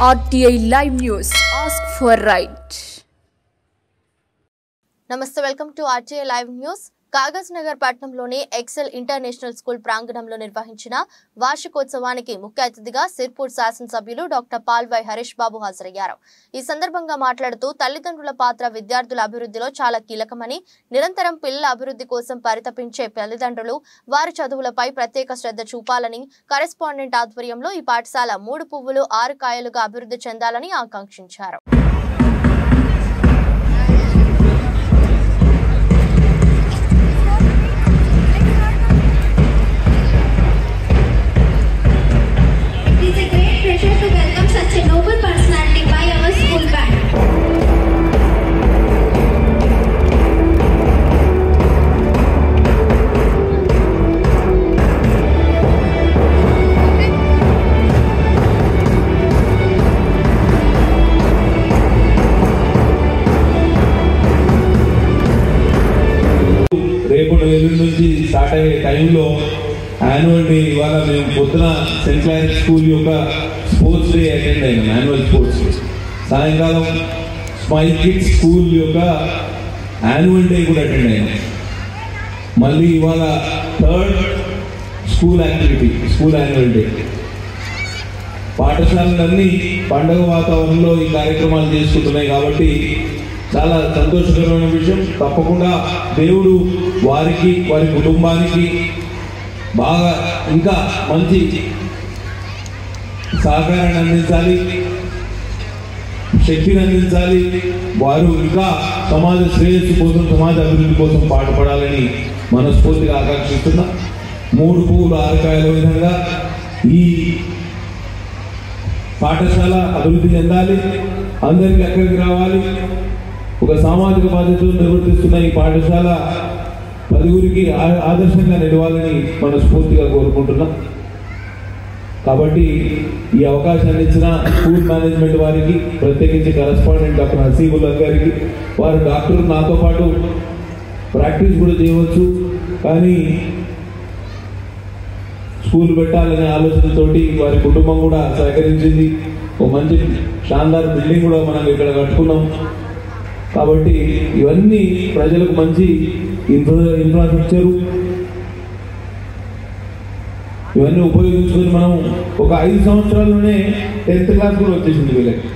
RTI Live News. Ask for right. నమస్తే, welcome to RTI Live News. Kagaz Nagar పట్టణంలోని XL international school ప్రాంగణంలో నిర్వహించిన వార్షికోత్సవానికి ముఖ్య అతిథిగా సిర్పూర్ శాసనసభ్యులు డాక్టర్ పాల్వై హరీష్ బాబు హాజరయ్యారు. ఈ సందర్భంగా మాట్లాడుతూ తల్లిదండ్రుల పాత్ర విద్యార్థుల అభివృద్ధిలో చాలా కీలకమని, నిరంతరం పిల్లల అభివృద్ధి కోసం పరితపించే తల్లిదండ్రులు వారి చదువులపై ప్రత్యేక శ్రద్ధ చూపాలని, కరెస్పాండెంట్ ఆధ్వర్యంలో ఈ పాఠశాల 3 పువ్వులు 6 కాయలుగా అభివృద్ధి చెందాలని ఆకాంక్షించారు. To welcome such a noble personality by our school band. రేపు ఎల్లుండి నుంచి స్టార్ట్ అయ్యే టైంలో యాన్యువల్ డే ఇవాళ మేము పొద్దున సెంట్ క్లారెన్స్ స్కూల్ యొక్క స్పోర్ట్స్ డే అటెండ్ అయినాం. యాన్యువల్ స్పోర్ట్స్ డే సాయంకాలం స్మైల్ కిడ్స్ స్కూల్ యొక్క యాన్యువల్ డే కూడా అటెండ్ అయినాం. మళ్ళీ ఇవాళ 3rd school activity, school annual day. పాఠశాలలన్నీ పండుగ వాతావరణంలో ఈ కార్యక్రమాలు చేసుకుంటున్నాయి కాబట్టి చాలా సంతోషకరమైన విషయం. తప్పకుండా దేవుడు వారికి, వారి కుటుంబానికి బాగా ఇంకా మంచి సహకారాన్ని అందించాలి, శక్తిని అందించాలి. వారు ఇంకా సమాజ శ్రేయస్సు కోసం, సమాజ అభివృద్ధి కోసం పాటుపడాలని మనస్ఫూర్తిగా ఆకాంక్షిస్తున్నా. 3 పువ్వులు 6 కాయల విధంగా ఈ పాఠశాల అభివృద్ధి చెందాలి, అందరికీ అక్కడికి రావాలి. ఒక సామాజిక బాధ్యతలు నిర్వర్తిస్తున్న ఈ పాఠశాల 10గురికి ఆదర్శంగా నిలవాలని మనస్ఫూర్తిగా కోరుకుంటున్నాం. కాబట్టి ఈ అవకాశాన్ని ఇచ్చిన స్కూల్ మేనేజ్మెంట్ వారికి, ప్రత్యేకించి కరెస్పాండెంట్ డాక్టర్ హసీబుల్లా గారికి, వారు డాక్టర్ నాతో పాటు ప్రాక్టీస్ కూడా చేయవచ్చు, కానీ స్కూల్ పెట్టాలనే ఆలోచనతోటి వారి కుటుంబం కూడా సహకరించింది. ఒక మంచి షాన్దార్ బిల్డింగ్ కూడా మనం ఇక్కడ కట్టుకున్నాం. కాబట్టి ఇవన్నీ ప్రజలకు మంచి ఇన్ఫ్రాస్ట్రక్చరు, ఇవన్నీ ఉపయోగించుకొని మనం ఒక 5 సంవత్సరాల్లోనే 10th క్లాస్ కూడా వచ్చేసింది వీళ్ళకి.